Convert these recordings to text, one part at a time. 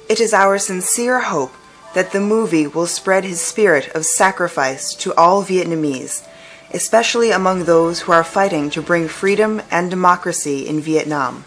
It is our sincere hope that the movie will spread his spirit of sacrifice to all Vietnamese, especially among those who are fighting to bring freedom and democracy in Vietnam.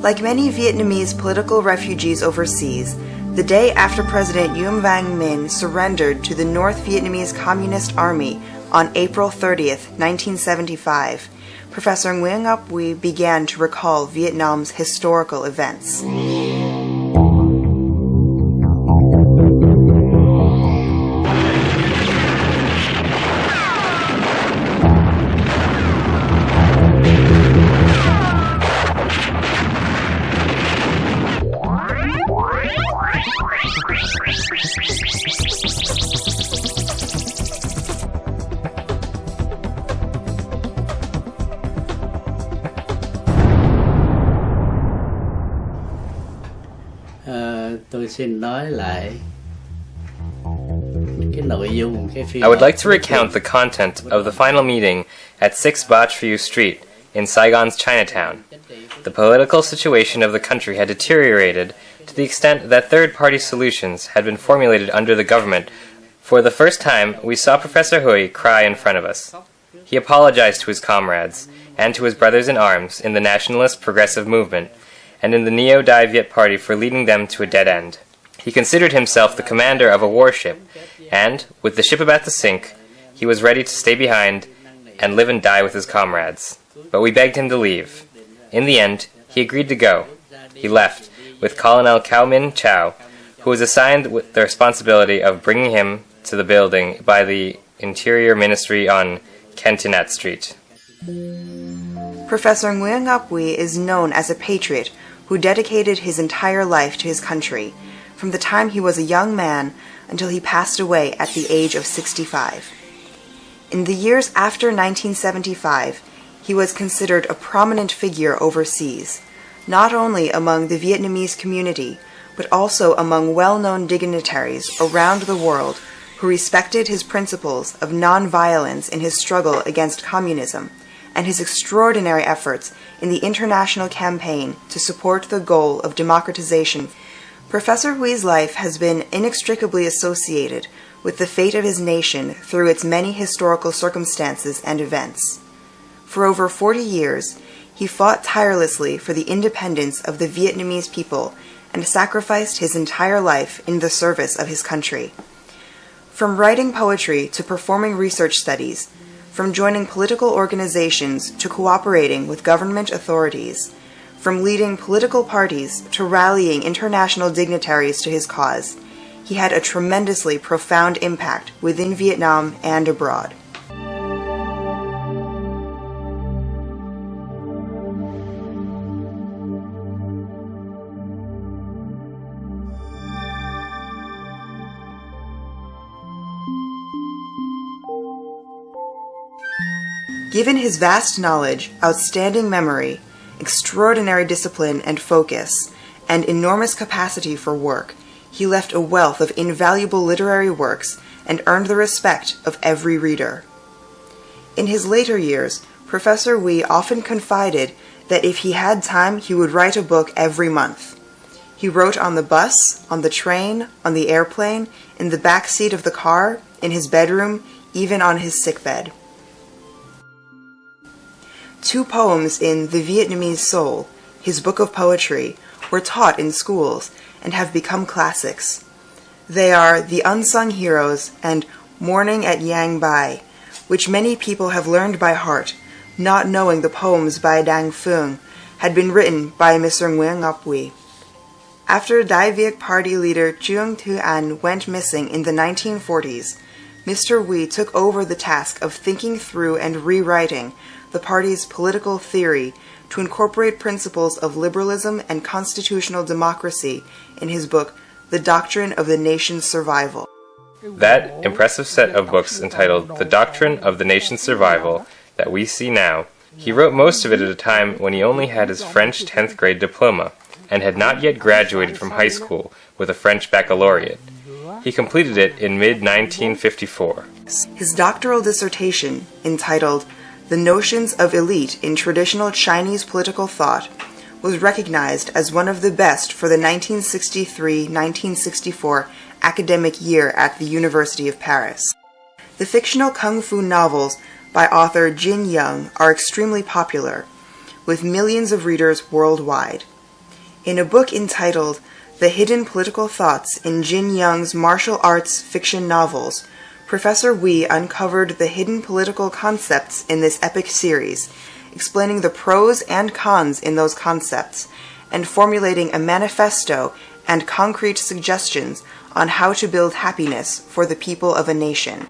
Like many Vietnamese political refugees overseas, the day after President Nguyen Minh surrendered to the North Vietnamese Communist Army on April 30th, 1975, Professor Nguyen began to recall Vietnam's historical events. I would like to recount the content of the final meeting at 6 Ba Trieu Street in Saigon's Chinatown. The political situation of the country had deteriorated to the extent that third-party solutions had been formulated under the government. For the first time, we saw Professor Huy cry in front of us. He apologized to his comrades and to his brothers in arms in the nationalist progressive movement and in the Neo-Dai Viet Party for leading them to a dead end. He considered himself the commander of a warship, and, with the ship about to sink, he was ready to stay behind and live and die with his comrades. But we begged him to leave. In the end, he agreed to go. He left, with Colonel Cao Min Chow, who was assigned with the responsibility of bringing him to the building by the Interior Ministry on Kentinat Street. Professor Nguyen is known as a patriot who dedicated his entire life to his country, from the time he was a young man until he passed away at the age of 65. In the years after 1975, he was considered a prominent figure overseas, not only among the Vietnamese community, but also among well-known dignitaries around the world who respected his principles of non-violence in his struggle against communism and his extraordinary efforts in the international campaign to support the goal of democratization. Professor Huy's life has been inextricably associated with the fate of his nation through its many historical circumstances and events. For over 40 years, he fought tirelessly for the independence of the Vietnamese people and sacrificed his entire life in the service of his country. From writing poetry to performing research studies, from joining political organizations to cooperating with government authorities, from leading political parties to rallying international dignitaries to his cause, he had a tremendously profound impact within Vietnam and abroad. Given his vast knowledge, outstanding memory, extraordinary discipline and focus, and enormous capacity for work, he left a wealth of invaluable literary works and earned the respect of every reader. In his later years, Professor Huy often confided that if he had time, he would write a book every month. He wrote on the bus, on the train, on the airplane, in the back seat of the car, in his bedroom, even on his sickbed. 2 poems in The Vietnamese Soul, his book of poetry, were taught in schools and have become classics. They are The Unsung Heroes and Morning at Yang Bai, which many people have learned by heart, not knowing the poems by Dang Phung had been written by Mr. Nguyen. After Dai Viet Party leader Truong Thu An went missing in the 1940s, Mr. Wee took over the task of thinking through and rewriting the party's political theory to incorporate principles of liberalism and constitutional democracy in his book, The Doctrine of the Nation's Survival. That impressive set of books entitled The Doctrine of the Nation's Survival that we see now, he wrote most of it at a time when he only had his French 10th grade diploma and had not yet graduated from high school with a French baccalaureate. He completed it in mid-1954. His doctoral dissertation, entitled The Notions of Elite in Traditional Chinese Political Thought, was recognized as one of the best for the 1963-1964 academic year at the University of Paris. The fictional kung fu novels by author Jin Young are extremely popular, with millions of readers worldwide. In a book entitled The Hidden Political Thoughts in Jin Young's Martial Arts Fiction Novels, Professor Wee uncovered the hidden political concepts in this epic series, explaining the pros and cons in those concepts, and formulating a manifesto and concrete suggestions on how to build happiness for the people of a nation.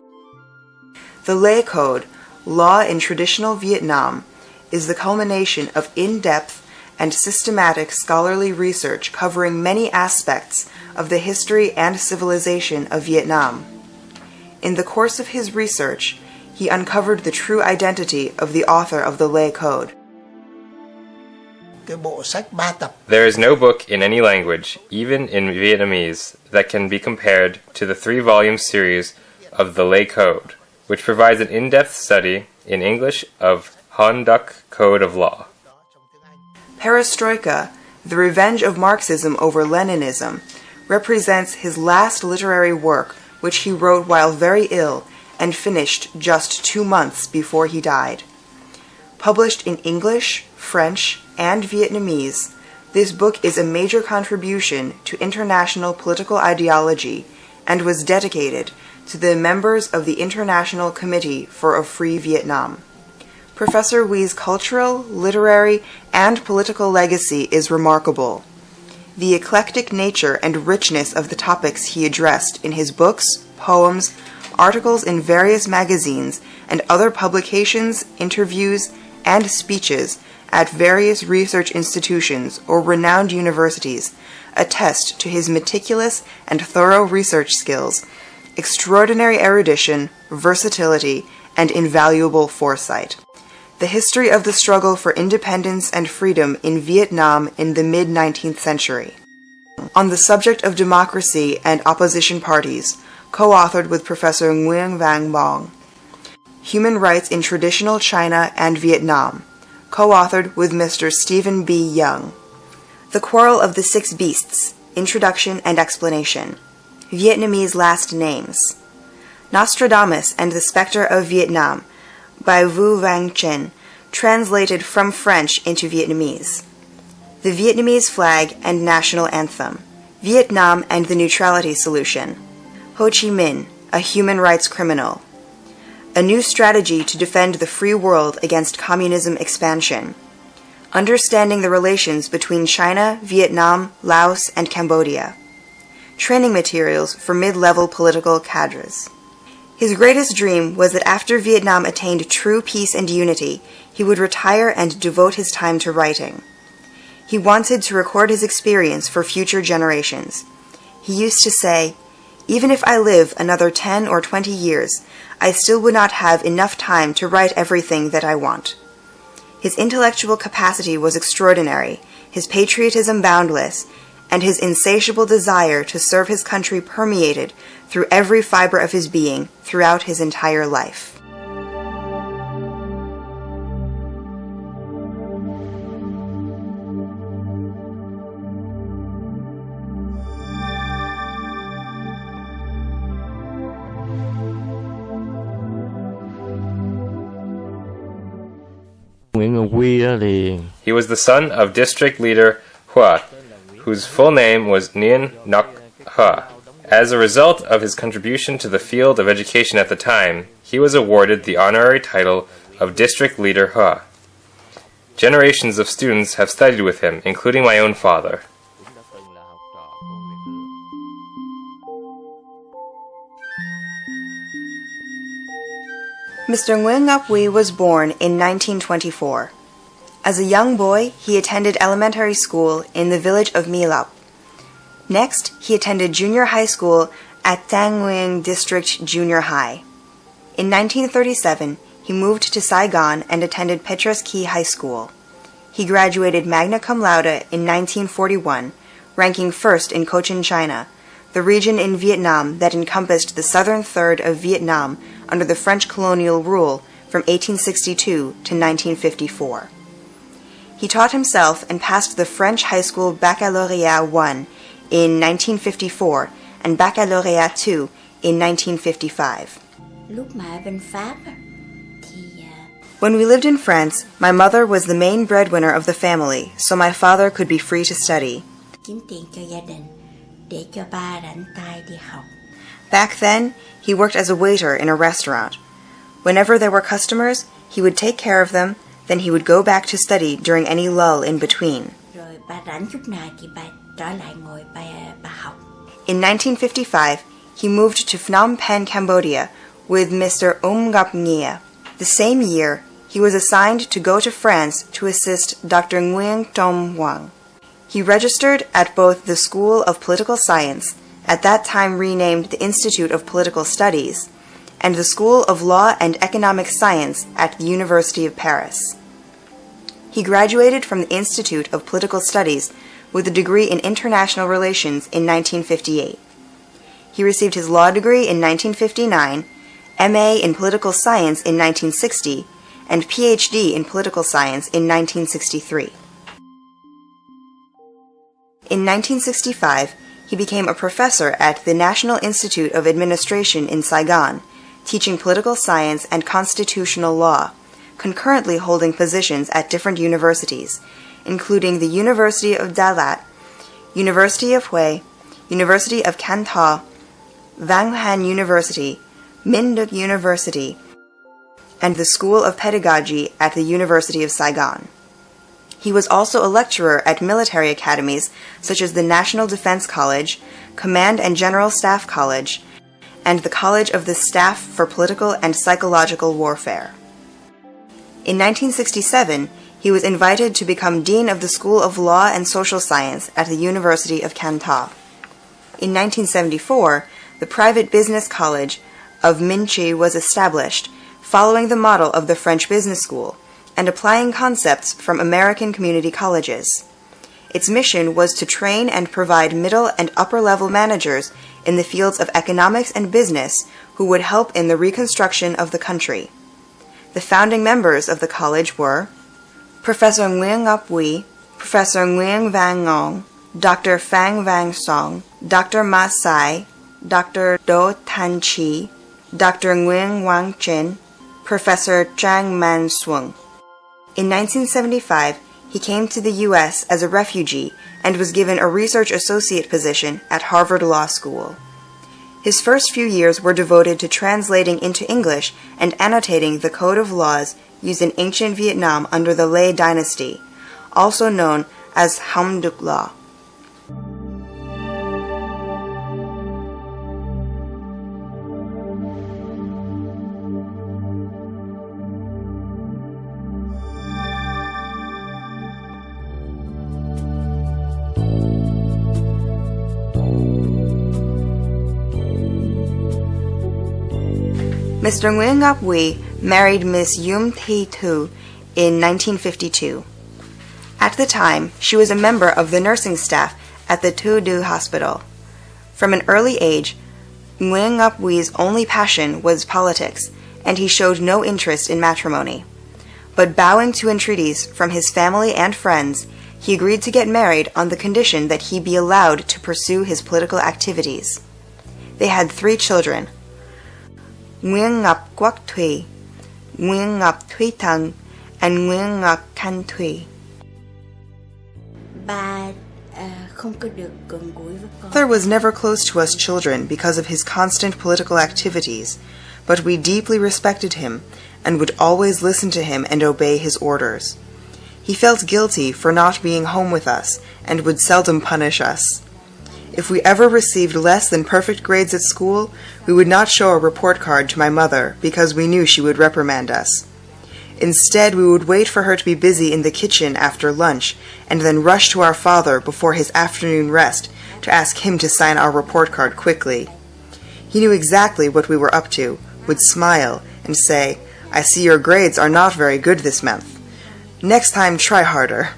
The Lay Code, Law in Traditional Vietnam, is the culmination of in-depth and systematic scholarly research covering many aspects of the history and civilization of Vietnam. In the course of his research, he uncovered the true identity of the author of the Lay Code. There is no book in any language, even in Vietnamese, that can be compared to the 3-volume series of the Lay Code, which provides an in-depth study in English of Han Duc Code of Law. Perestroika, The Revenge of Marxism over Leninism, represents his last literary work, which he wrote while very ill and finished just 2 months before he died. Published in English, French, and Vietnamese, this book is a major contribution to international political ideology and was dedicated to the members of the International Committee for a Free Vietnam. Professor Wee's cultural, literary, and political legacy is remarkable. The eclectic nature and richness of the topics he addressed in his books, poems, articles in various magazines, and other publications, interviews, and speeches at various research institutions or renowned universities attest to his meticulous and thorough research skills, extraordinary erudition, versatility, and invaluable foresight. The history of the struggle for independence and freedom in Vietnam in the mid-19th century. On the subject of democracy and opposition parties, co-authored with Professor Nguyen Vang Bong. Human Rights in Traditional China and Vietnam, co-authored with Mr. Stephen B. Young. The Quarrel of the Six Beasts, Introduction and Explanation. Vietnamese Last Names. Nostradamus and the Spectre of Vietnam, by Vu Vang Chen, translated from French into Vietnamese. The Vietnamese Flag and National Anthem. Vietnam and the Neutrality Solution. Ho Chi Minh, a Human Rights Criminal. A New Strategy to Defend the Free World Against Communism Expansion. Understanding the Relations between China, Vietnam, Laos, and Cambodia. Training Materials for Mid-Level Political Cadres. His greatest dream was that after Vietnam attained true peace and unity, he would retire and devote his time to writing. He wanted to record his experience for future generations. He used to say, "Even if I live another 10 or 20 years, I still would not have enough time to write everything that I want." His intellectual capacity was extraordinary, his patriotism boundless, and his insatiable desire to serve his country permeated through every fiber of his being throughout his entire life. He was the son of district leader Hua, whose full name was Nguyen Ngoc. As a result of his contribution to the field of education at the time, he was awarded the honorary title of District Leader Hua. Generations of students have studied with him, including my own father. Mr. Nguyen was born in 1924. As a young boy, he attended elementary school in the village of My Lap. Next, he attended junior high school at Tang Nguyen District Junior High. In 1937, he moved to Saigon and attended Petros Key High School. He graduated magna cum laude in 1941, ranking first in Cochin China, the region in Vietnam that encompassed the southern third of Vietnam under the French colonial rule from 1862 to 1954. He taught himself and passed the French High School Baccalaureate I in 1954 and Baccalaureate II in 1955. When we lived in France, my mother was the main breadwinner of the family, so my father could be free to study. Back then, he worked as a waiter in a restaurant. Whenever there were customers, he would take care of them, then he would go back to study during any lull in between. In 1955, he moved to Phnom Penh, Cambodia, with Mr. Ngoc. The same year, he was assigned to go to France to assist Dr. Nguyen Tom Wang. He registered at both the School of Political Science, at that time renamed the Institute of Political Studies, and the School of Law and Economic Science at the University of Paris. He graduated from the Institute of Political Studies with a degree in International Relations in 1958. He received his law degree in 1959, MA in Political Science in 1960, and PhD in Political Science in 1963. In 1965, he became a professor at the National Institute of Administration in Saigon, teaching political science and constitutional law, concurrently holding positions at different universities, including the University of Dalat, University of Hue, University of Can Tho, Vang Han University, Minh Duc University, and the School of Pedagogy at the University of Saigon. He was also a lecturer at military academies such as the National Defense College, Command and General Staff College, and the College of the Staff for Political and Psychological Warfare. In 1967, he was invited to become Dean of the School of Law and Social Science at the University of Can Tho. In 1974, the private business college of Minh Chi was established, following the model of the French Business School, and applying concepts from American community colleges. Its mission was to train and provide middle and upper-level managers in the fields of economics and business who would help in the reconstruction of the country. The founding members of the college were Professor Nguyen Ngoc, Professor Nguyen Van Ngong, Dr. Phang Vang Song, Dr. Ma Sai, Dr. Do Tan Chi, Dr. Nguyen Wang Chin, Professor Chang Man Swung. In 1975, he came to the U.S. as a refugee and was given a research associate position at Harvard Law School. His first few years were devoted to translating into English and annotating the code of laws used in ancient Vietnam under the Le Dynasty, also known as Ham Duc Law. Mr. Nguyen Ngoc married Miss Yum Thi Tu in 1952. At the time, she was a member of the nursing staff at the Tu Du Hospital. From an early age, Nguyen Ngoc's only passion was politics, and he showed no interest in matrimony. But bowing to entreaties from his family and friends, he agreed to get married on the condition that he be allowed to pursue his political activities. They had 3 children, Nguyen Ngoc Quoc Thuy, Nguyen Ngoc Thuy Thang, and Nguyen Ngoc Can Thuy. Father was never close to us children because of his constant political activities, but we deeply respected him and would always listen to him and obey his orders. He felt guilty for not being home with us and would seldom punish us. If we ever received less than perfect grades at school, we would not show a report card to my mother because we knew she would reprimand us. Instead, we would wait for her to be busy in the kitchen after lunch and then rush to our father before his afternoon rest to ask him to sign our report card quickly. He knew exactly what we were up to, would smile and say, "I see your grades are not very good this month. Next time, try harder."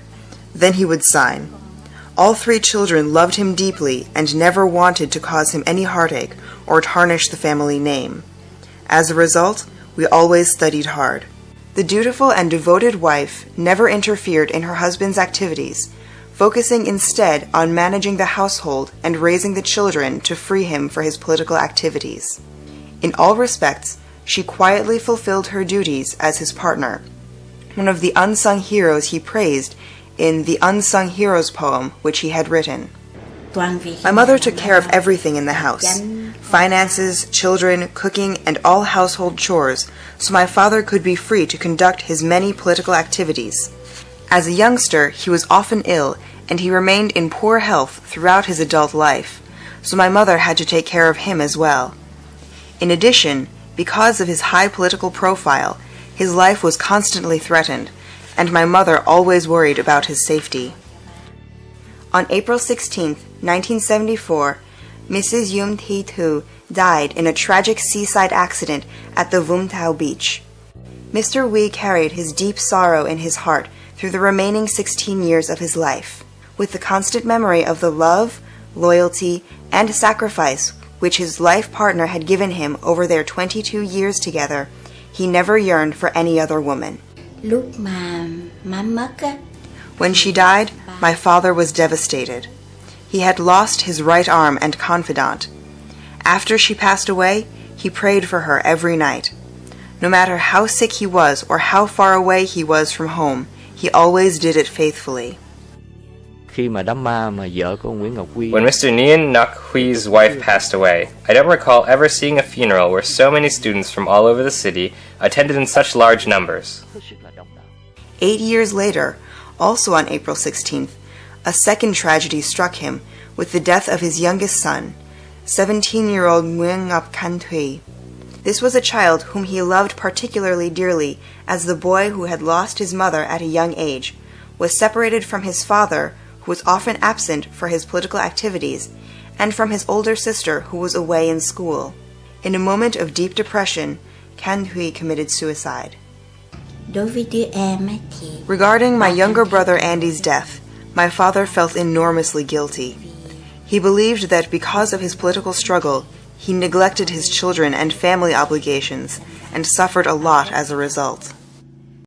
Then he would sign. All three children loved him deeply and never wanted to cause him any heartache or tarnish the family name. As a result, we always studied hard. The dutiful and devoted wife never interfered in her husband's activities, focusing instead on managing the household and raising the children to free him for his political activities. In all respects, she quietly fulfilled her duties as his partner, one of the unsung heroes he praised in the Unsung Heroes poem which he had written. My mother took care of everything in the house, finances, children, cooking, and all household chores, so my father could be free to conduct his many political activities. As a youngster, he was often ill, and he remained in poor health throughout his adult life, so my mother had to take care of him as well. In addition, because of his high political profile, his life was constantly threatened, and my mother always worried about his safety. On April 16, 1974, Mrs. Yum Thi Tu died in a tragic seaside accident at the Vung Tau beach. Mr. Wee carried his deep sorrow in his heart through the remaining 16 years of his life, with the constant memory of the love, loyalty, and sacrifice which his life partner had given him over their 22 years together. He never yearned for any other woman. When she died, my father was devastated. He had lost his right arm and confidant. After she passed away, he prayed for her every night. No matter how sick he was or how far away he was from home, he always did it faithfully. When Mr. Nguyen Ngoc Hui's wife passed away, I don't recall ever seeing a funeral where so many students from all over the city attended in such large numbers. 8 years later, also on April 16th, a second tragedy struck him with the death of his youngest son, 17-year-old Nguyen Ngoc Can Thuy. This was a child whom he loved particularly dearly, as the boy who had lost his mother at a young age, was separated from his father, who was often absent for his political activities, and from his older sister, who was away in school. In a moment of deep depression, Can Thuy committed suicide. Regarding my younger brother Andy's death, my father felt enormously guilty. He believed that because of his political struggle, he neglected his children and family obligations and suffered a lot as a result.